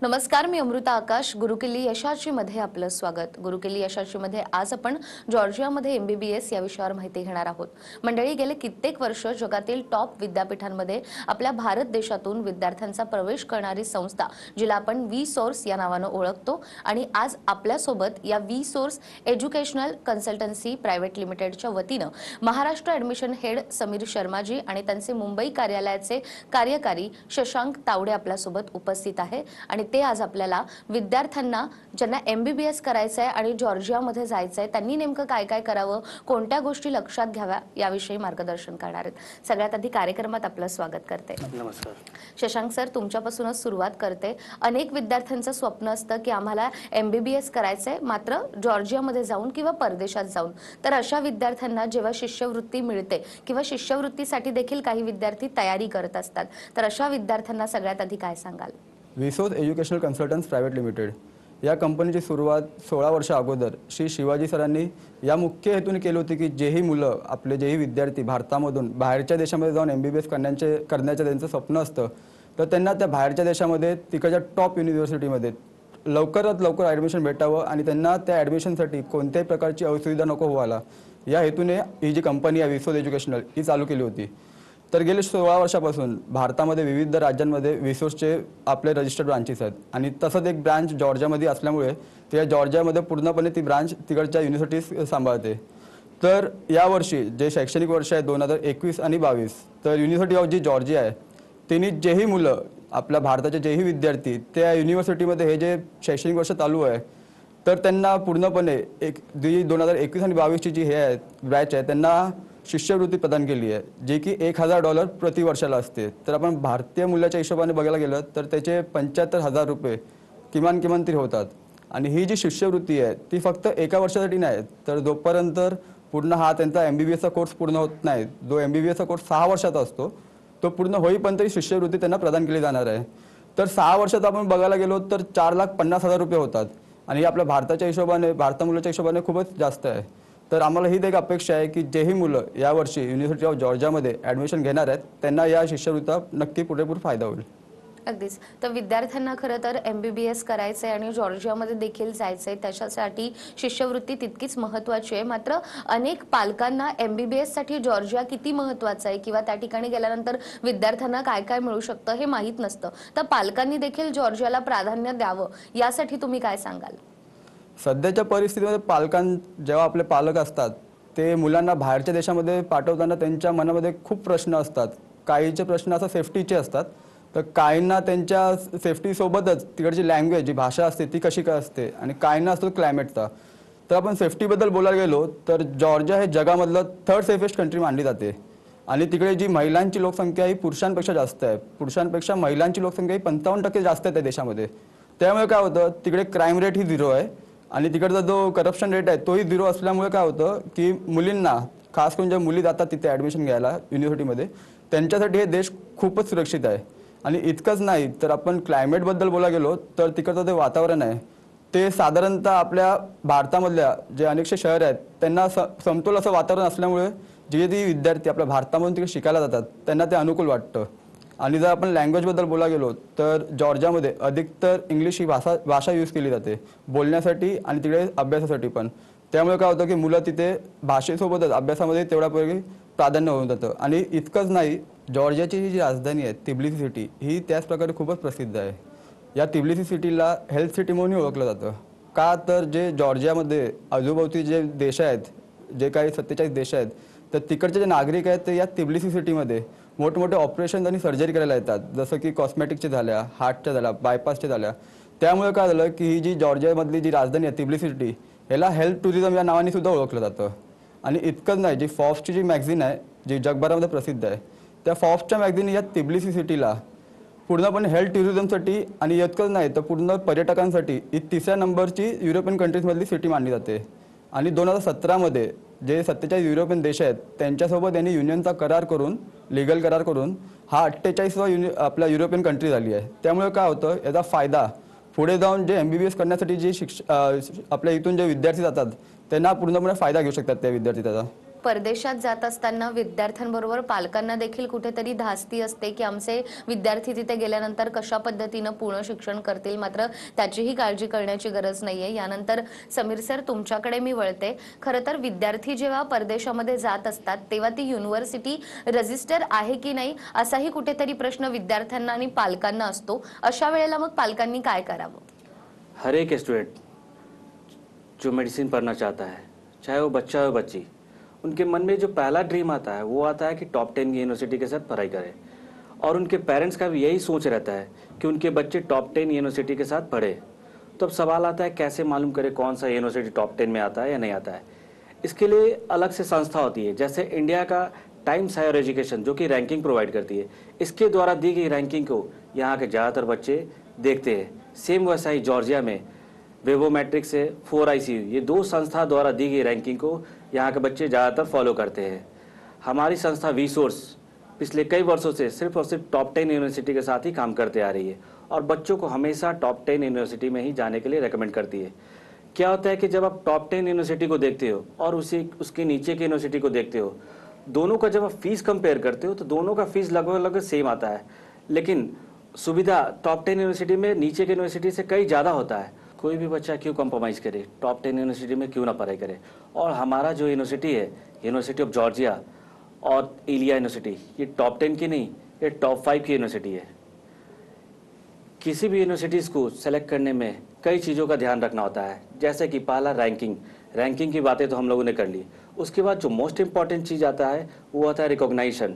नमस्कार, मी अमृता आकाश. गुरुकिल्ली यशाची मध्ये आपलं स्वागत. गुरुकिल्ली यशाची मध्ये आज आपण जॉर्जियामध्ये MBBS या विषयावर माहिती घेणार आहोत. मंडळी, गेले कित्येक वर्ष जगातील टॉप विद्यापीठांमध्ये आपल्या भारत देशातून विद्यार्थ्यांचा प्रवेश करणारी संस्था, जिला आपण V-Source या नावाने ओळखतो, आणि आज आपल्या सोबत या V-Source एज्युकेशनल कन्सल्टन्सी प्रायव्हेट लिमिटेडच्या वतीने महाराष्ट्र ॲडमिशन हेड समीर शर्माजी आणि त्यांचे मुंबई कार्यालयाचे कार्यकारी शशांक तावडे आपल्या सोबत उपस्थित आहे. आणि ते आज आपल्याला विद्यार्थ्यांना ज्यांना MBBS करायचं आहे आणि जॉर्जियामध्ये जायचं आहे त्यांनी नेमकं काय काय करावं, कोणत्या गोष्टी लक्षात घ्याव्या याविषयी मार्गदर्शन करणार आहेत. सगळ्यात आधी कार्यक्रमात आपलं स्वागत करते. नमस्कार. शशांक सर, तुमच्यापासूनच सुरुवात करते. अनेक विद्यार्थ्यांचं स्वप्न असतं की आम्हाला MBBS करायचं आहे, मात्र जॉर्जियामध्ये जाऊन किंवा परदेशात जाऊन. तर अशा विद्यार्थ्यांना जेव्हा शिष्यवृत्ती मिळते किंवा शिष्यवृत्तीसाठी देखील काही विद्यार्थी तयारी करत असतात, तर अशा विद्यार्थ्यांना सगळ्यात आधी काय सांगाल? V-Source educational consultants private limited या कंपनीची सुरुवात 16 वर्ष अगोदर श्री शिवाजी सरांनी या मुख्य हेतूने केली होती की जेही मुलं, आपले जेही विद्यार्थी भारतामधून बाहेरच्या देशामध्ये जाऊन MBBS करण्याचं त्यांचं स्वप्न असतं, तर त्यांना त्या बाहेरच्या देशामध्ये तिकडच्या टॉप युनिव्हर्सिटीमध्ये लवकरात लवकर ॲडमिशन भेटावं आणि त्यांना त्या ॲडमिशनसाठी कोणत्याही प्रकारची असुविधा नको व्हायला, या हेतूने ही जी कंपनी आहे V-Source एज्युकेशनल ही चालू केली होती. तर गेले 16 वर्षापासून भारतामध्ये विविध राज्यांमध्ये V-Sourceचे आपले रजिस्टर्ड ब्रांचेस आहेत आणि तसंच एक ब्रांच जॉर्जियामध्ये असल्यामुळे त्या जॉर्जियामध्ये पूर्णपणे ती ब्रांच तिकडच्या युनिव्हर्सिटीज सांभाळते. तर यावर्षी जे शैक्षणिक वर्ष आहे 2021 आणि 22, तर युनिव्हर्सिटी ऑफ जी जॉर्जिया आहे त्यांनी जेही मुलं, आपल्या भारताचे जेही विद्यार्थी त्या युनिव्हर्सिटीमध्ये हे जे शैक्षणिक वर्ष चालू आहे, तर त्यांना पूर्णपणे 2021 आणि 22ची जी हे आहे बॅच आहे त्यांना शिष्यवृत्ती प्रदान केली आहे, जे की $1000 प्रति वर्षाला असते. तर आपण भारतीय मूल्याच्या हिशोबाने बघायला गेलं तर त्याचे ₹75,000 किमान तरी होतात. आणि ही जी शिष्यवृत्ती आहे ती फक्त एका वर्षासाठी नाही, तर जोपर्यंत पूर्ण हा त्यांचा MBBSचा कोर्स पूर्ण होत नाही, जो MBBSचा कोर्स 6 वर्षाचा असतो, तो पूर्ण होईपर्यंत ही शिष्यवृत्ती त्यांना प्रदान केली जाणार आहे. तर 6 वर्षात आपण बघायला गेलो तर ₹4,50,000 होतात आणि आपल्या भारताच्या हिशोबाने, भारतामूल्याच्या हिशोबाने खूपच जास्त आहे. तर आम्हाला ही एक अपेक्षा आहे की जेही मुलं यावर्षी युनिव्हर्सिटी ऑफ जॉर्जियामध्ये ॲडमिशन घेणार आहेत त्यांना या शिष्यवृत्तीचा नक्की पुरेपूर फायदा होईल. अगदीच. तर विद्यार्थ्यांना खरं तर MBBS करायचं आहे आणि जॉर्जियामध्ये देखील जायचं आहे, त्याच्यासाठी शिष्यवृत्ती तितकीच महत्त्वाची आहे. मात्र अनेक पालकांना MBBSसाठी जॉर्जिया किती महत्त्वाचं आहे किंवा त्या ठिकाणी गेल्यानंतर विद्यार्थ्यांना काय काय मिळू शकतं हे माहीत नसतं. तर पालकांनी देखील जॉर्जियाला प्राधान्य द्यावं यासाठी तुम्ही काय सांगाल? सध्याच्या परिस्थितीमध्ये जेव्हा आपले पालक असतात ते मुलांना बाहेरच्या देशामध्ये पाठवताना त्यांच्या मनामध्ये खूप प्रश्न असतात. काहीचे प्रश्न असं सेफ्टीचे असतात, तर काहींना त्यांच्या सेफ्टीसोबतच तिकडची लँग्वेज, जी भाषा असते ती कशी काय असते, आणि काहींना असतो क्लायमेटचा. तर आपण सेफ्टीबद्दल बोलायला गेलो तर जॉर्जिया हे जगामधलं 3rd सेफेस्ट कंट्री मानली जाते. आणि तिकडे जी महिलांची लोकसंख्या ही पुरुषांपेक्षा जास्त आहे. पुरुषांपेक्षा महिलांची लोकसंख्या ही 55% जास्त आहे त्या देशामध्ये. त्यामुळे काय होतं, तिकडे क्राईम रेट ही 0 आहे आणि तिकडचा जो करप्शन रेट आहे तोही 0 असल्यामुळे काय होतं की मुलींना, खास करून ज्या मुली जातात तिथे ॲडमिशन घ्यायला युनिव्हर्सिटीमध्ये, त्यांच्यासाठी हे देश खूपच सुरक्षित आहे. आणि इतकंच नाही, तर आपण क्लायमेटबद्दल बोलायला गेलो तर तिकडचं जे वातावरण आहे ते साधारणतः आपल्या भारतामधल्या जे अनेकशे शहर आहेत त्यांना समतोल असं वातावरण असल्यामुळे जे विद्यार्थी आपल्या भारतामधून तिकडे शिकायला जातात त्यांना ते अनुकूल वाटतं. आणि जर आपण लँग्वेजबद्दल बोलायला गेलो तर जॉर्जियामध्ये अधिकतर इंग्लिश ही भाषा यूज केली जाते बोलण्यासाठी आणि तिकडे अभ्यासासाठी पण. त्यामुळे काय होतं की मुलं तिथे भाषेसोबतच अभ्यासामध्ये तेवढ्यापैकी प्राधान्य होऊन जातं. आणि इतकंच नाही, जॉर्जियाची जी राजधानी आहे तिबिलिसी सिटी ही त्याच प्रकारे खूपच प्रसिद्ध आहे. या तिबिलिसी सिटीला हेल्थ सिटी म्हणून ओळखलं जातं. का तर जे जॉर्जियामध्ये आजूबाजूचे जे देश आहेत, जे काही 47 देश आहेत, तर तिकडचे जे नागरिक आहेत ते या तिबिलिसी सिटीमध्ये मोठमोठे ऑपरेशन आणि सर्जरी करायला येतात, जसं की कॉस्मेटिकच्या झाल्या, हार्टच्या झाल्या, बायपासच्या झाल्या. त्यामुळे काय झालं की ही जी जॉर्जियामधली जी राजधानी आहे तिबिलिसी सिटी, ह्याला हेल्थ टुरिझम या नावाने सुद्धा ओळखलं जातं. आणि इतकंच नाही, जी फॉर्ब्सची जी मॅगझिन आहे जी जगभरामध्ये प्रसिद्ध आहे, त्या फॉर्ब्सच्या मॅगझिन या तिबिलिसी सिटीला पूर्णपणे हेल्थ टुरिझमसाठी आणि इतकंच नाही तर पूर्ण पर्यटकांसाठी ही 3ऱ्या नंबरची युरोपियन कंट्रीजमधली सिटी मानली जाते. आणि 2017मध्ये जे 47 युरोपियन देश आहेत त्यांच्यासोबत यांनी युनियनचा करार करून, लीगल करार करून हा 48वा आपल्या युरोपियन कंट्री झाली आहे. त्यामुळे काय होतं, याचा फायदा पुढे जाऊन जे MBBS करण्यासाठी जे आपल्या इथून जे विद्यार्थी जातात त्यांना पूर्णपणे फायदा घेऊ शकतात त्या विद्यार्थी त्याचा. परदेशात जात असताना विद्यार्थ्यांबरोबर पालकांना देखील कुठेतरी धास्ती असते की आमचे विद्यार्थी तिथे गेल्यानंतर कशा पद्धतीनं पूर्ण शिक्षण करतील, मात्र त्याचीही काळजी करण्याची गरज नाहीये. यानंतर समीर सर तुमच्याकडे मी वळते. खरं तर विद्यार्थी जेव्हा परदेशामध्ये जात असतात तेव्हा ती युनिव्हर्सिटी रजिस्टर आहे की नाही असाही कुठेतरी प्रश्न विद्यार्थ्यांना आणि पालकांना असतो. अशा वेळेला मग पालकांनी काय करावं? हर एक स्टूडेंट जो मेडिसिन पढ़ना चाहता है, चाहे वो बच्चा हो बच्ची, उनके मन में जो पहला ड्रीम आता है वो आता है कि टॉप 10 की यूनिवर्सिटी के साथ पढ़ाई करें। और उनके पेरेंट्स का भी यही सोच रहता है कि उनके बच्चे टॉप 10 यूनिवर्सिटी के साथ पढ़े। तो अब सवाल आता है कैसे मालूम करें कौन सा यूनिवर्सिटी टॉप 10 में आता है या नहीं आता है। इसके लिए अलग से संस्था होती है, जैसे इंडिया का टाइम्स हायर एजुकेशन जो कि रैंकिंग प्रोवाइड करती है। इसके द्वारा दी गई रैंकिंग को यहाँ के ज़्यादातर बच्चे देखते हैं। सेम वैसा ही जॉर्जिया में वेवोमेट्रिक्स से 4ICU, ये दो संस्था द्वारा दी गई रैंकिंग को यहाँ के बच्चे ज़्यादातर फॉलो करते हैं। हमारी संस्था वीसोर्स पिछले कई वर्षों से सिर्फ और सिर्फ टॉप 10 यूनिवर्सिटी के साथ ही काम करते आ रही है और बच्चों को हमेशा टॉप 10 यूनिवर्सिटी में ही जाने के लिए रेकमेंड करती है। क्या होता है कि जब आप टॉप 10 यूनिवर्सिटी को देखते हो और उसके नीचे की यूनिवर्सिटी को देखते हो, दोनों का जब आप फीस कंपेयर करते हो तो दोनों का फीस लगभग सेम आता है, लेकिन सुविधा टॉप 10 यूनिवर्सिटी में नीचे की यूनिवर्सिटी से कई ज़्यादा होता है। कोई भी बच्चा क्यों कॉम्प्रोमाइज़ करे, टॉप 10 यूनिवर्सिटी में क्यों ना पढ़ाई करे। और हमारा जो यूनिवर्सिटी है, यूनिवर्सिटी ऑफ जॉर्जिया और इलिया यूनिवर्सिटी, ये टॉप 10 की नहीं, ये टॉप 5 की यूनिवर्सिटी है। किसी भी यूनिवर्सिटीज़ को सेलेक्ट करने में कई चीज़ों का ध्यान रखना होता है, जैसे कि पहला रैंकिंग की बातें तो हम लोगों ने कर ली। उसके बाद जो मोस्ट इम्पॉर्टेंट चीज़ आता है वो आता है रिकॉग्नाइजेशन।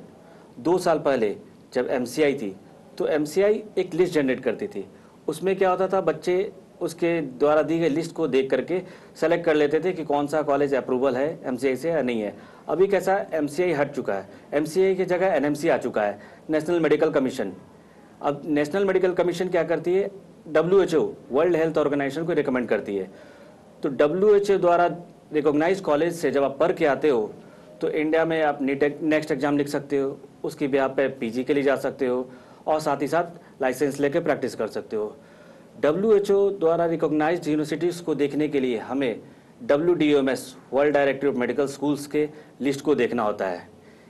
2 साल पहले जब MCI थी तो MCI एक लिस्ट जनरेट करती थी। उसमें क्या होता था, बच्चे उसके द्वारा दी गई लिस्ट को देख करके सेलेक्ट कर लेते थे कि कौन सा कॉलेज अप्रूवल है MCI से या नहीं है। अभी कैसा MCI हट चुका है, MCI की जगह NMC आ चुका है, नेशनल मेडिकल कमीशन। अब नेशनल मेडिकल कमीशन क्या करती है, WHO वर्ल्ड हेल्थ ऑर्गेनाइजेशन को रिकमेंड करती है। तो WHO द्वारा रिकॉग्नाइज कॉलेज से जब आप पढ़ के आते हो तो इंडिया में आप नेक्स्ट एग्जाम लिख सकते हो, उसकी ब्याह पे PG के लिए जा सकते हो और साथ ही साथ लाइसेंस लेके प्रैक्टिस कर सकते हो। WHO द्वारा रिकॉग्नाइज्ड यूनिवर्सिटीज़ को देखने के लिए हमें WDOMS world directory of medical schools K list को देखना होता है।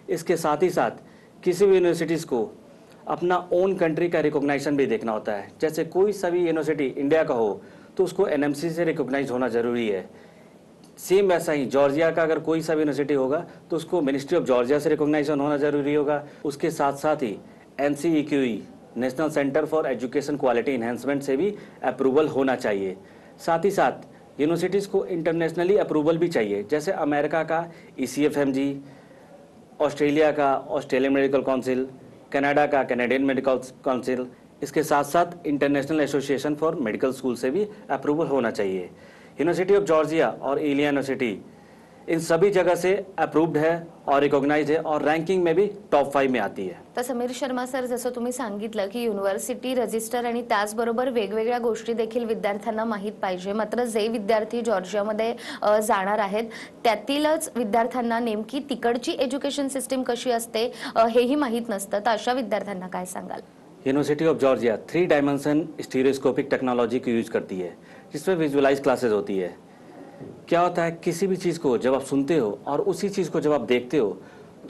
इसके साथ ही साथ किसी भी यूनिवर्सिटीज़ को अपना ओन कंट्री का रिकॉग्नाइजेशन भी देखना होता है। जैसे कोई सा भी यूनिवर्सिटी इंडिया का हो तो उसको NMC से रिकॉग्नाइज होना ज़रूरी है। सेम वैसा ही जॉर्जिया का अगर कोई सा भी यूनिवर्सिटी होगा तो उसको मिनिस्ट्री ऑफ जॉर्जिया से रिकॉग्नाइजेशन होना ज़रूरी होगा। उसके साथ साथ ही NCEQE national centre for education quality enhancement से भी अप्रूवल होना चाहिए। साथ ही साथ यूनिवर्सिटीज़ को इंटरनेशनली अप्रूवल भी चाहिए, जैसे अमेरिका का ECFMG, ऑस्ट्रेलिया का ऑस्ट्रेलियन मेडिकल काउंसिल, कनाडा का कैनेडियन मेडिकल काउंसिल। इसके साथ साथ international association for medical school से भी अप्रूवल होना चाहिए। यूनिवर्सिटी ऑफ जॉर्जिया और इलिया यूनिवर्सिटी इन सभी जगह से अप्रूव्ड है और रिकॉग्नाइज्ड है और रँकिंग में भी टॉप 5 में आती है। तर समीर शर्मा सर, जसं तुम्ही सांगितलं की युनिव्हर्सिटी रजिस्टर आणि त्याचबरोबर वेगवेगळ्या गोष्टी देखील विद्यार्थ्यांना माहीत पाहिजे, मात्र जे विद्यार्थी जॉर्जियामध्ये जाणार आहेत त्यातीलच विद्यार्थ्यांना नेमकी तिकडची एज्युकेशन सिस्टीम कशी असते हेही माहीत नसतं, तर अशा विद्यार्थ्यांना काय सांगाल? University of Georgia 3 dimension stereoscopic technology की यूज करती है, जिसमें विजुअलाइज क्लासेज होती है। क्या होता है, किसी भी चीज़ को जब आप सुनते हो और उसी चीज़ को जब आप देखते हो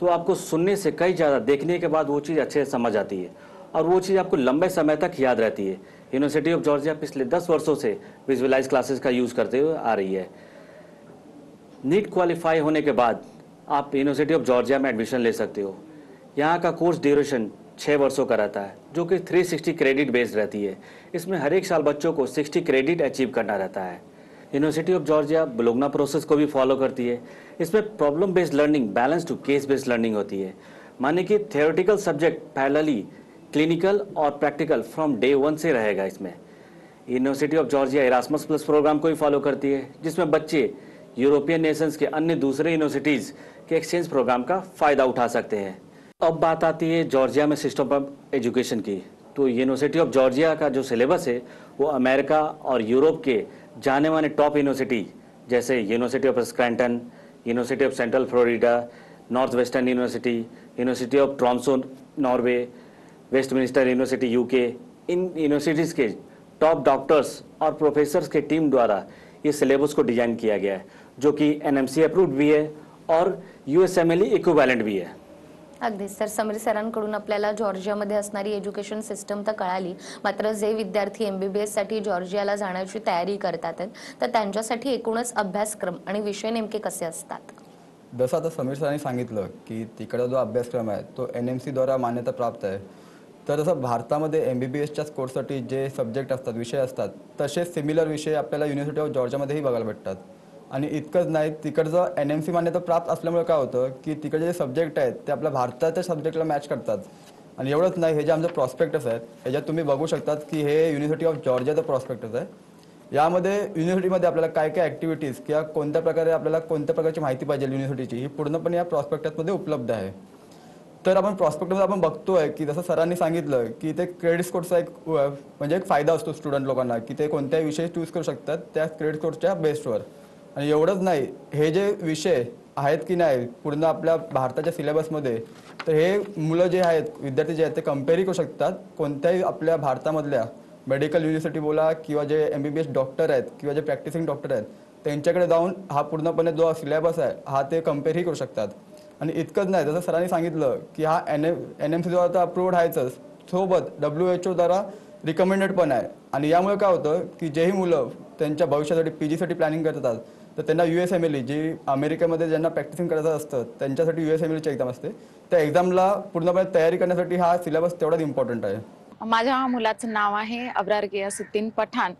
तो आपको सुनने से कई ज़्यादा देखने के बाद वो चीज़ अच्छे से समझ आती है और वो चीज़ आपको लंबे समय तक याद रहती है। यूनिवर्सिटी ऑफ जॉर्जिया पिछले 10 वर्षों से विजुअलाइज क्लासेस का यूज़ करते हुए आ रही है। नीट क्वालिफाई होने के बाद आप यूनिवर्सिटी ऑफ जॉर्जिया में एडमिशन ले सकते हो। यहाँ का कोर्स ड्यूरेशन 6 वर्षों का रहता है, जो कि 360 क्रेडिट बेस्ड रहती है। इसमें हर एक साल बच्चों को 60 क्रेडिट अचीव करना रहता है। University of Georgia Bologna process को भी फॉलो करती है। इसमें problem based learning balance to case based learning होती है, माने कि थियोरेटिकल सब्जेक्ट पैरेलली क्लिनिकल और प्रैक्टिकल फ्रॉम डे 1 से रहेगा। इसमें University of Georgia Erasmus plus programme को भी फॉलो करती है, जिसमें बच्चे यूरोपियन नेशंस के अन्य दूसरे यूनिवर्सिटीज़ के एक्सचेंज प्रोग्राम का फ़ायदा उठा सकते हैं। अब बात आती है जॉर्जिया में सिस्टम ऑफ एजुकेशन की। तो यूनिवर्सिटी ऑफ जॉर्जिया का जो सिलेबस है वो अमेरिका और यूरोप के जाने माने टॉप यूनिवर्सिटी जैसे university of Scranton, university of central Florida, Northwestern university, university of Tromso Norway, Westminster university UK, इन यूनिवर्सिटीज़ के टॉप डॉक्टर्स और प्रोफेसर्स के टीम द्वारा ये सिलेबस को डिज़ाइन किया गया है, जो कि NMC अप्रूव्ड भी है और यूएसएमएल इक्विवेलेंट भी है। अगदीच. तर समीर सरांकडून आपल्याला जॉर्जियामध्ये असणारी एज्युकेशन सिस्टम तर कळाली, मात्र जे विद्यार्थी एमबीबीएस साठी जॉर्जियाला जाण्याची तयारी करतात तर त्यांच्यासाठी एकूणच अभ्यासक्रम आणि विषय नेमके कसे असतात? जसं आता समीर सरांनी सांगितलं की तिकडचा जो अभ्यासक्रम आहे तो NMC द्वारा मान्यता प्राप्त आहे. तर जसं भारतामध्ये MBBSच्या कोर्ससाठी जे सब्जेक्ट असतात, विषय असतात, तसेच सिमिलर विषय आपल्याला युनिव्हर्सिटी ऑफ जॉर्जियामध्येही बघायला भेटतात. आणि इतकंच नाही, तिकडचं NMC मान्यता प्राप्त असल्यामुळे काय होतं की तिकडचे जे सब्जेक्ट आहेत ते आपल्या भारताच्या सब्जेक्टला मॅच करतात. आणि एवढंच नाही, हे जे आमचं प्रॉस्पेक्टस आहे ह्याच्यात तुम्ही बघू शकतात की हे युनिव्हर्सिटी ऑफ जॉर्जियाचं प्रॉस्पेक्टस आहे. यामध्ये युनिव्हर्सिटीमध्ये आपल्याला काय काय ॲक्टिव्हिटीज किंवा कोणत्या प्रकारे आपल्याला कोणत्या प्रकारची माहिती पाहिजे युनिव्हर्सिटीची ही पूर्णपणे या प्रॉस्पेक्टसमध्ये उपलब्ध आहे. तर आपण प्रॉस्पेक्टमध्ये आपण बघतोय की जसं सरांनी सांगितलं की ते क्रेडिट स्कोरचा एक म्हणजे एक फायदा असतो स्टुडंट लोकांना की ते कोणत्याही विषय चूज करू शकतात त्या क्रेडिट स्कोरच्या बेसवर. आणि एवढंच नाही, हे जे विषय आहेत की नाही पूर्ण आपल्या भारताच्या सिलेबसमध्ये, तर हे मुलं जे आहेत, विद्यार्थी जे आहेत ते कम्पेअर करू शकतात कोणत्याही आपल्या भारतामधल्या मेडिकल युनिव्हर्सिटी बोला किंवा जे MBBS डॉक्टर आहेत किंवा जे प्रॅक्टिसिंग डॉक्टर आहेत त्यांच्याकडे जाऊन हा पूर्णपणे जो सिलेबस आहे हा ते कम्पेअरही करू शकतात. आणि इतकंच नाही, जसं सरांनी सांगितलं की हा NMC द्वारा तर अप्रूव्ड आहेच, सोबत WHO द्वारा रिकमेंडेड पण आहे. आणि यामुळे काय होतं की जेही मुलं त्यांच्या भविष्यासाठी PGसाठी प्लॅनिंग करतात तर त्यांना USMLE जी अमेरिकेमध्ये ज्यांना प्रॅक्टिसिंग करायचं असतं त्यांच्यासाठी USMLEची एक्झाम असते, त्या एक्झामला पूर्णपणे तयारी करण्यासाठी हा सिलेबस तेवढाच इम्पॉर्टंट आहे. माझ्या मुलाचं नाव आहे अब्रार गियासुद्दीन पठाण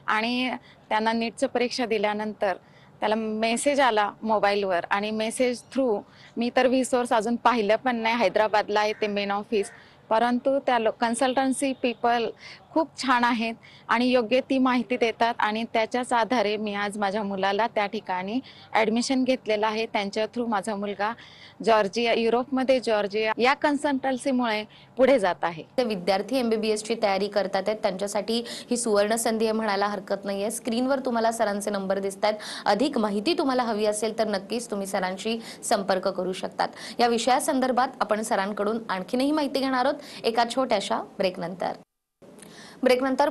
आणि त्यांना नीटचं परीक्षा दिल्यानंतर त्याला मेसेज आला मोबाईलवर आणि मेसेज थ्रू मी तर रिसोर्स अजून पाहिलं पण नाही. हैदराबादला आहे ते मेन ऑफिस, परंतु त्या कन्सल्टन्सी पीपल खूप छान आहेत आणि योग्य ती माहिती देतात आणि त्याच्याच आधारे मी आज माझ्या मुलाला त्या ठिकाणी ॲडमिशन घेतलेलं आहे. त्यांच्या थ्रू माझा मुलगा जॉर्जिया, युरोपमध्ये जॉर्जिया या कन्सल्टन्सीमुळे पुढे जात आहे. ते विद्यार्थी एमबीबीएसची तयारी करतात आहेत त्यांच्यासाठी ही सुवर्ण संधी आहे म्हणायला हरकत नाहीये. स्क्रीनवर तुम्हाला सरांचे नंबर दिसतात. अधिक माहिती तुम्हाला हवी असेल तर नक्कीच तुम्ही सरांशी संपर्क करू शकतात. या विषयासंदर्भात आपण सरांकडून आणखीनही माहिती घेणार आहोत एका छोट्याशा ब्रेकनंतर.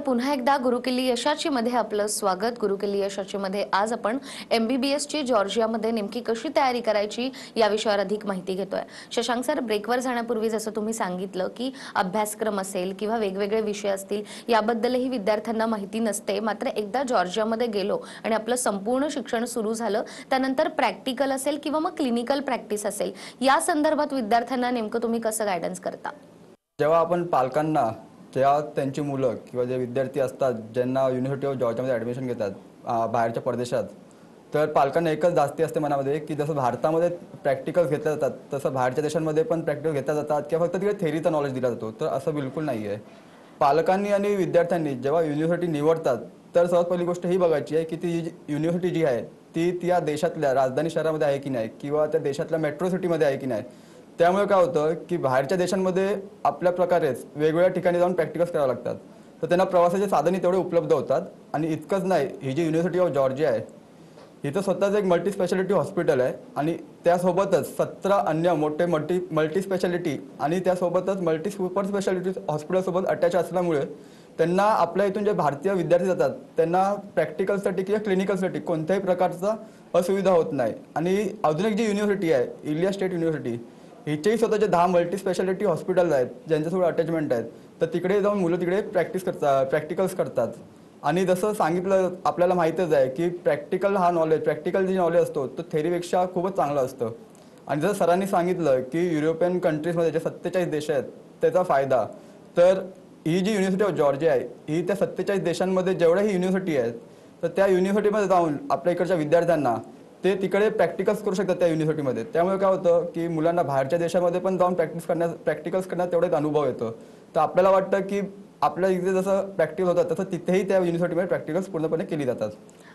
पुन्हा एकदा गुरुकिल्ली यशाची मध्ये आपलं स्वागत. गुरुकिल्ली यशाची मध्ये आज आपण MBBSची जॉर्जियामध्ये नेमकी कशी तयारी करायची या विषयावर अधिक माहिती घेतोय. शशांक सर, ब्रेकवर जाण्यापूर्वी जसं तुम्ही सांगितलं की अभ्यासक्रम असेल किंवा वेगवेगळे विषय असतील याबद्दलही विद्यार्थ्यांना माहिती नसते, मात्र एकदा जॉर्जियामध्ये गेलो आणि आपलं संपूर्ण शिक्षण सुरू झालं त्यानंतर प्रॅक्टिकल असेल किंवा मग क्लिनिकल प्रॅक्टिस असेल या संदर्भात विद्यार्थ्यांना नेमकं तुम्ही कसं गायडन्स करता? जेव्हा आपण पालकांना, जेव्हा त्यांची मुलं किंवा जे विद्यार्थी असतात ज्यांना युनिव्हर्सिटी ऑफ जॉर्जियामध्ये ॲडमिशन घेतात बाहेरच्या परदेशात, तर पालकांना एकच जास्ती असते मनामध्ये की जसं भारतामध्ये प्रॅक्टिकल्स घेतल्या जातात तसं बाहेरच्या देशांमध्ये पण प्रॅक्टिकल घेतल्या जातात किंवा फक्त तिकडे थेअरीचा नॉलेज दिला जातो. तर असं बिलकुल नाही आहे. पालकांनी आणि विद्यार्थ्यांनी जेव्हा युनिव्हर्सिटी निवडतात तर सर्वात पहिली गोष्ट ही बघायची आहे की ती युनिव्हर्सिटी जी आहे ती त्या देशातल्या राजधानी शहरामध्ये आहे की नाही किंवा त्या देशातल्या मेट्रो सिटीमध्ये आहे की नाही. त्यामुळे काय होतं की बाहेरच्या देशांमध्ये आपल्या प्रकारेच वेगवेगळ्या ठिकाणी जाऊन प्रॅक्टिकल्स करावं लागतात, तर त्यांना प्रवासाचे साधनही तेवढे उपलब्ध होतात. आणि इतकंच नाही, ही जी युनिव्हर्सिटी ऑफ जॉर्जिया आहे इथं स्वतःचं एक मल्टी स्पेशालिटी हॉस्पिटल आहे आणि त्यासोबतच 17 अन्य मोठे मल्टी स्पेशालिटी आणि त्यासोबतच मल्टी सुपर स्पेशालिटी हॉस्पिटलसोबत अटॅच असल्यामुळे त्यांना आपल्या इथून जे भारतीय विद्यार्थी जातात त्यांना प्रॅक्टिकलसाठी किंवा क्लिनिकलसाठी कोणत्याही प्रकारचा असुविधा होत नाही. आणि अजून एक जी युनिव्हर्सिटी आहे, इलिया स्टेट युनिव्हर्सिटी, हिचेही स्वतःचे 10 मल्टी स्पेशालिटी हॉस्पिटल्स आहेत ज्यांच्यासोबत अटॅचमेंट आहेत. तर तिकडे जाऊन मुलं तिकडे प्रॅक्टिकल्स करतात. आणि जसं सांगितलं आपल्याला माहीतच आहे की प्रॅक्टिकल जे नॉलेज असतो तो थेरीपेक्षा खूपच चांगलं असतं. आणि जसं सरांनी सांगितलं की युरोपियन कंट्रीजमध्ये जे 47 देश आहेत त्याचा फायदा, तर ही जी युनिव्हर्सिटी ऑफ जॉर्जिया आहे ही त्या 47 देशांमध्ये जेवढ्याही युनिव्हर्सिटी आहेत तर त्या युनिव्हर्सिटीमध्ये जाऊन आपल्या इकडच्या विद्यार्थ्यांना ते तिकडे प्रॅक्टिकल्स करू शकतात त्या युनिव्हर्सिटीमध्ये. त्यामुळे काय होतं की मुलांना बाहेरच्या देशामध्ये पण जाऊन प्रॅक्टिकल्स करण्यात तेवढाच अनुभव येतो. तर आपल्याला वाटतं की आपल्या इथे जसं प्रॅक्टिकल होतात तसं तिथेही त्या युनिव्हर्सिटीमध्ये प्रॅक्टिकल्स पूर्णपणे केली जातात.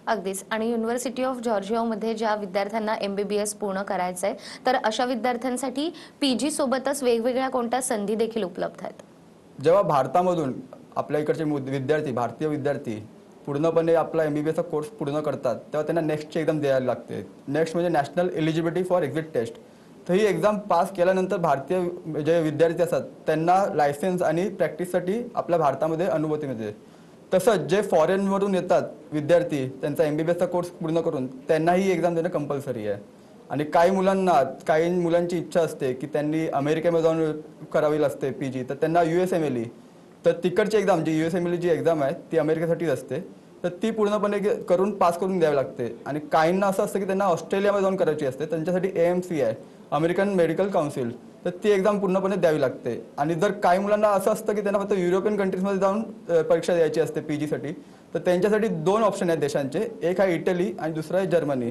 अगदीच. आणि युनिव्हर्सिटी ऑफ जॉर्जियामध्ये ज्या विद्यार्थ्यांना MBBS पूर्ण करायचं आहे तर अशा विद्यार्थ्यांसाठी PG सोबतच वेगवेगळ्या कोणत्या संधी देखील उपलब्ध आहेत? जेव्हा भारतामधून आपल्या इकडचे विद्यार्थी, भारतीय विद्यार्थी पूर्णपणे आपला MBBSचा कोर्स पूर्ण करतात तेव्हा त्यांना नेक्स्टची एक्झाम द्यायला लागते. नेक्स्ट म्हणजे National Eligibility for Exit Test. तर ही एक्झाम पास केल्यानंतर भारतीय जे विद्यार्थी असतात त्यांना लायसन्स आणि प्रॅक्टिससाठी आपल्या भारतामध्ये अनुमती मिळते. तसंच जे फॉरेनवरून येतात विद्यार्थी त्यांचा MBBSचा कोर्स पूर्ण करून त्यांनाही एक्झाम देणं कंपल्सरी आहे. आणि काही मुलांची इच्छा असते की त्यांनी अमेरिकेमध्ये जाऊन करावी लागते PG, तर त्यांना USMLE, तर तिकडची एक्झाम जी USMLE जी एक्झाम आहे ती अमेरिकेसाठीच असते, तर ती पूर्णपणे पास करून द्यावी लागते. आणि काहींना असं असतं की त्यांना ऑस्ट्रेलियामध्ये जाऊन करायची असते, त्यांच्यासाठी AMC आहे, अमेरिकन मेडिकल काउन्सिल, तर ती एक्झाम पूर्णपणे द्यावी लागते. आणि जर काही मुलांना असं असतं की त्यांना फक्त युरोपियन कंट्रीजमध्ये जाऊन परीक्षा द्यायची असते PGसाठी, तर त्यांच्यासाठी 2 ऑप्शन आहेत देशांचे, एक आहे इटली आणि दुसरं आहे जर्मनी.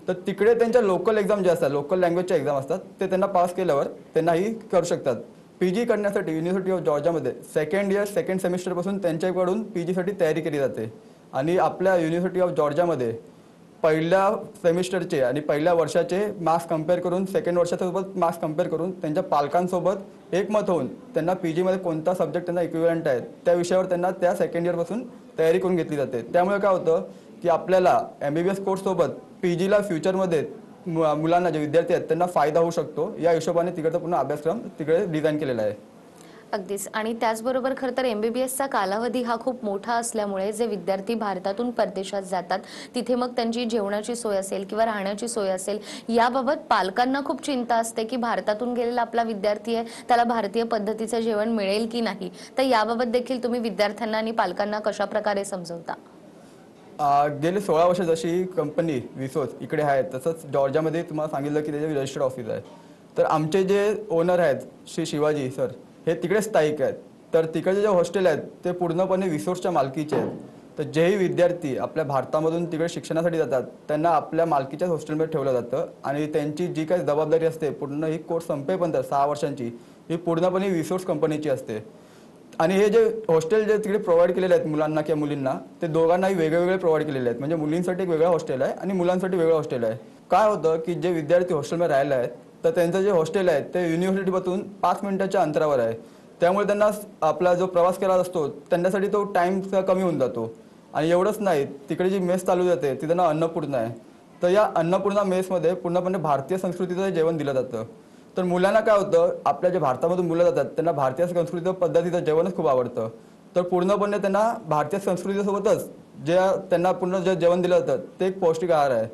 तर तिकडे त्यांच्या लोकल एक्झाम जे असतात, लोकल लँग्वेजच्या एक्झाम असतात, ते त्यांना पास केल्यावर त्यांनाही करू शकतात. PG करण्यासाठी युनिव्हर्सिटी ऑफ जॉर्जियामध्ये सेकंड इयर सेकंड सेमिस्टरपासून त्यांच्याकडून PGसाठी तयारी केली जाते. आणि आपल्या युनिव्हर्सिटी ऑफ जॉर्जियामध्ये पहिल्या सेमिस्टरचे आणि पहिल्या वर्षाचे मार्क्स कम्पेअर करून, सेकंड वर्षासोबत मार्क्स कम्पेअर करून त्यांच्या पालकांसोबत एकमत होऊन त्यांना PGमध्ये कोणता सब्जेक्ट त्यांना इक्विव्हलंट आहे त्या विषयावर त्यांना त्या सेकंड इयरपासून तयारी करून घेतली जाते. त्यामुळे काय होतं की आपल्याला MBBS कोर्ससोबत PGला फ्युचरमध्ये मुलांना जे विद्यार्थी आहेत त्यांना फायदा होऊ शकतो, या हिशोबाने तिकडचा पूर्ण अभ्यासक्रम तिकडे डिझाईन केलेला आहे. अगदीच. आणि त्याचबरोबर खरं तर MBBSचा कालावधी हा खूप मोठा असल्यामुळे जे विद्यार्थी भारतातून परदेशात जातात तिथे मग त्यांची जेवणाची सोय असेल किंवा राहण्याची सोय असेल, याबाबत पालकांना खूप चिंता असते की भारतातून गेलेला आपला विद्यार्थी आहे, त्याला भारतीय पद्धतीचं जेवण मिळेल की नाही. तर याबाबत देखील तुम्ही विद्यार्थ्यांना आणि पालकांना कशा प्रकारे समजवता? गेले 16 वर्ष जशी कंपनी विसोस इकडे आहे, तसंच जॉर्जियामध्ये तुम्हाला सांगितलं की त्याचे रजिस्टर्ड ऑफिस आहे. तर आमचे जे ओनर आहेत श्री शिवाजी सर, हे तिकडे स्थायिक आहेत. तर तिकडचे जे हॉस्टेल आहेत ते पूर्णपणे विसोर्सच्या मालकीचे आहेत. तर जेही विद्यार्थी आपल्या भारतामधून तिकडे शिक्षणासाठी जातात त्यांना आपल्या मालकीच्याच हॉस्टेलमध्ये ठेवलं जातं. आणि त्यांची जी काही जबाबदारी असते पूर्ण, ही कोर्स संपेपर्यंत 6 वर्षांची, ही पूर्णपणे विसोर्स कंपनीची असते. आणि हे जे हॉस्टेल जे तिकडे प्रोव्हाइड केलेले आहेत मुलांना किंवा मुलींना, ते दोघांनाही वेगवेगळे प्रोव्हाइड केलेले आहेत. म्हणजे मुलींसाठी एक वेगळं हॉस्टेल आहे आणि मुलांसाठी वेगळं हॉस्टेल आहे. काय होतं की जे विद्यार्थी हॉस्टेलमध्ये राहिले आहेत तर त्यांचं जे हॉस्टेल आहे ते युनिव्हर्सिटीपासून 5 मिनिटाच्या अंतरावर आहे. त्यामुळे त्यांना आपला जो प्रवास केला असतो त्यांच्यासाठी तो टाईम कमी होऊन जातो. आणि एवढंच नाही, तिकडे जी मेस चालू जाते ती त्यांना अन्नपूर्णा आहे. तर या अन्नपूर्णा मेसमध्ये पूर्णपणे भारतीय संस्कृतीचं जेवण दिलं जातं. तर मुलांना काय होतं, आपल्या जे भारतामधून मुलं जातात त्यांना भारतीय संस्कृती पद्धतीचं जेवणच खूप आवडतं. तर पूर्णपणे त्यांना भारतीय संस्कृतीसोबतच जे त्यांना पूर्ण जे जेवण दिलं जातं ते एक पौष्टिक आहार आहे.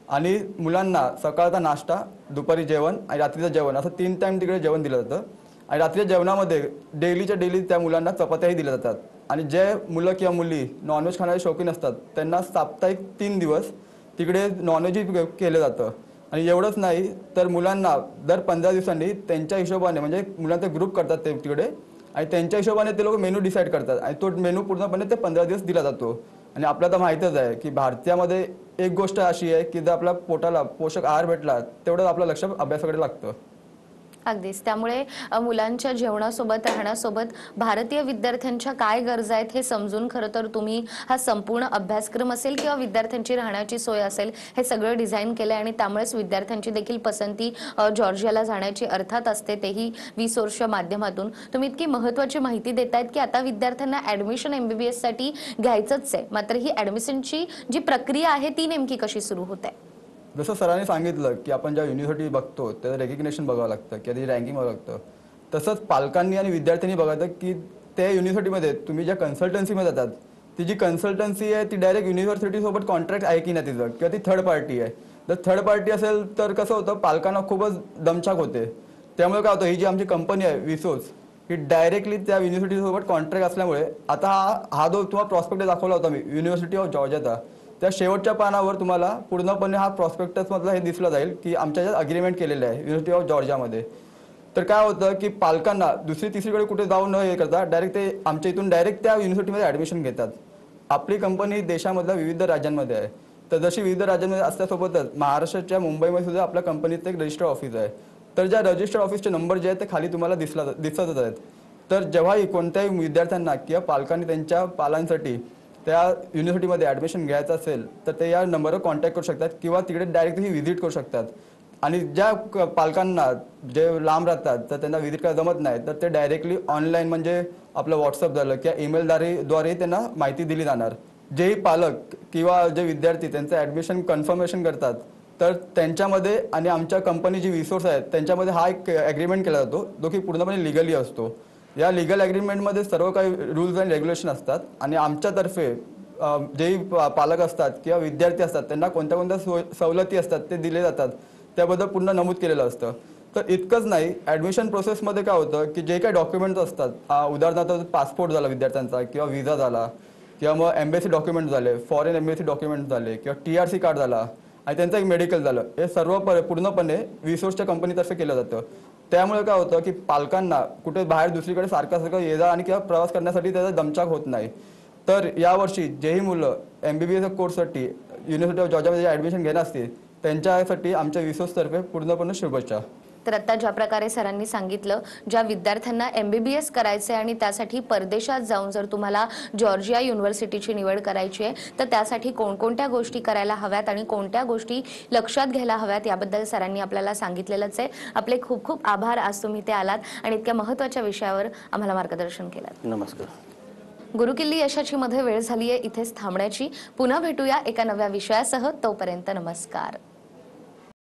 आणि मुलांना सकाळचा नाश्ता, दुपारी जेवण आणि रात्रीचं जेवण असं 3 टाईम तिकडे जेवण दिलं जातं. आणि रात्रीच्या जेवणामध्ये डेलीच्या डेली त्या मुलांना चपात्याही दिल्या जातात. आणि जे मुलं किंवा मुली नॉनव्हेज खाणारे शौकीन असतात त्यांना साप्ताहिक 3 दिवस तिकडे नॉनव्हेजही केलं जातं. आणि एवढंच नाही तर मुलांना दर 15 दिवसांनी त्यांच्या हिशोबाने, म्हणजे मुलांचे ग्रुप करतात ते तिकडे, आणि त्यांच्या हिशोबाने ते लोक मेनू डिसाईड करतात आणि तो मेनू पूर्णपणे ते 15 दिवस दिला जातो. आणि आपल्याला तर माहीतच आहे की भारतामध्ये एक गोष्ट अशी आहे की जर आपल्या पोटाला पोषक आहार भेटला तेवढं आपलं लक्ष अभ्यासाकडे लागतं. अगदीच. त्यामुळे मुलांच्या जेवणासोबत राहण्यासोबत भारतीय विद्यार्थ्यांच्या काय गरजा आहेत हे समजून खरं तर तुम्ही हा संपूर्ण अभ्यासक्रम असेल किंवा विद्यार्थ्यांची राहण्याची सोय असेल हे सगळं डिझाईन केलं आणि त्यामुळेच विद्यार्थ्यांची देखील पसंती जॉर्जियाला जाण्याची अर्थात असते, तेही विसोर्सच्या माध्यमातून. तुम्ही इतकी महत्त्वाची माहिती देतायत की आता विद्यार्थ्यांना ॲडमिशन MBBS साठी घ्यायचंच आहे, मात्र ही ॲडमिशनची जी प्रक्रिया आहे ती नेमकी कशी सुरू होते? जसं सरांनी सांगितलं की आपण ज्या युनिव्हर्सिटी बघतो त्याचं रेकग्नेशन बघावं लागतं किंवा त्याची रँकिंग बघावं लागतं, तसंच पालकांनी आणि विद्यार्थ्यांनी बघायचं की त्या युनिव्हर्सिटीमध्ये तुम्ही ज्या कन्सल्टन्सीमध्ये जातात ती जी कन्सल्टन्सी आहे ती डायरेक्ट युनिव्हर्सिटीसोबत कॉन्ट्रॅक्ट आहे की नाही तिचं, किंवा ती थर्ड पार्टी आहे. जर थर्ड पार्टी असेल तर कसं होतं, पालकांना खूपच दमछाक होते. त्यामुळे काय होतं, ही जी आमची कंपनी आहे विसोस, ही डायरेक्टली त्या युनिव्हर्सिटीसोबत कॉन्ट्रॅक्ट असल्यामुळे आता हा जो तुम्हाला प्रॉस्पेक्ट दाखवला होता मी युनिव्हर्सिटी ऑफ जॉर्जियाचा, त्या शेवटच्या पानावर तुम्हाला पूर्णपणे हा प्रॉस्पेक्टसमधला हे दिसलं जाईल की आमच्या ज्यात अग्रीमेंट केलेलं आहे युनिव्हर्सिटी ऑफ जॉर्जियामध्ये. तर काय होतं की पालकांना दुसरी तिसरीकडे कुठे जाऊन न हे करता डायरेक्ट ते आमच्या इथून डायरेक्ट त्या युनिव्हर्सिटीमध्ये ॲडमिशन घेतात. आपली कंपनी देशामधल्या विविध राज्यांमध्ये आहे. तर जशी विविध राज्यांमध्ये असल्यासोबतच महाराष्ट्राच्या मुंबईमध्ये सुद्धा आपल्या कंपनीचं एक रजिस्टर्ड ऑफिस आहे. तर ज्या रजिस्टर्ड ऑफिसचे नंबर जे आहेत ते खाली तुम्हाला दिसतच आहेत. तर जेव्हाही कोणत्याही विद्यार्थ्यांना किंवा पालकांनी त्यांच्या पालांसाठी त्या युनिव्हर्सिटीमध्ये ॲडमिशन घ्यायचं असेल तर ते या नंबरवर कॉन्टॅक्ट करू शकतात किंवा तिकडे डायरेक्टली व्हिजिट करू शकतात. आणि ज्या पालकांना जे लांब राहतात तर त्यांना व्हिजिट करायला जमत नाही तर ते डायरेक्टली ऑनलाईन, म्हणजे आपलं व्हॉट्सअप झालं किंवा ईमेलद्वारे त्यांना माहिती दिली जाणार. जेही पालक किंवा जे विद्यार्थी त्यांचं ॲडमिशन कन्फर्मेशन करतात तर त्यांच्यामध्ये आणि आमच्या कंपनी जी विसोर्स आहेत त्यांच्यामध्ये हा एक ॲग्रीमेंट केला जातो जो की पूर्णपणे लिगली असतो. या लिगल ॲग्रीमेंटमध्ये सर्व काही रूल्स अँड रेग्युलेशन असतात आणि आमच्यातर्फे जेही पालक असतात किंवा विद्यार्थी असतात त्यांना कोणत्या कोणत्या सवलती असतात ते दिले जातात. त्याबद्दल पूर्ण नमूद केलेलं असतं. तर इतकंच नाही, ॲडमिशन प्रोसेसमध्ये काय होतं की जे काही डॉक्युमेंट्स असतात, उदाहरणार्थ पासपोर्ट झाला विद्यार्थ्यांचा किंवा व्हिसा झाला किंवा मग एम्बेसी डॉक्युमेंट झाले, फॉरेन एम्बेसी डॉक्युमेंट झाले किंवा TRC कार्ड झाला आणि त्यांचं एक मेडिकल झालं, हे सर्व पूर्णपणे विसोर्सच्या कंपनीतर्फे केलं जातं. त्यामुळे काय होतं की पालकांना कुठे बाहेर दुसरीकडे सारखं ये जा आणि किंवा प्रवास करण्यासाठी त्याचा दमछाक होत नाही. तर यावर्षी जेही मुलं MBBS कोर्ससाठी युनिव्हर्सिटी ऑफ जॉर्जियामध्ये ॲडमिशन घेणार असतील त्यांच्यासाठी आमच्या विसोर्सतर्फे पूर्णपणे शुभेच्छा. तर आता ज्या प्रकारे सरांनी सांगितलं, ज्या विद्यार्थ्यांना MBBS करायचे आणि त्यासाठी परदेशात जाऊन जर तुम्हाला जॉर्जिया युनिव्हर्सिटीची निवड करायची आहे तर त्यासाठी कोणकोणत्या गोष्टी करायला हव्यात आणि कोणत्या गोष्टी लक्षात घ्यायला हव्यात याबद्दल सरांनी आपल्याला सांगितलेलंच आहे. आपले खूप खूप आभार, आज तुम्ही ते आलात आणि इतक्या महत्त्वाच्या विषयावर आम्हाला मार्गदर्शन केलं. नमस्कार. गुरुकिल्ली यशाची मध्ये वेळ झाली आहे इथेच थांबण्याची. पुन्हा भेटूया एका नव्या विषयासह. तोपर्यंत नमस्कार.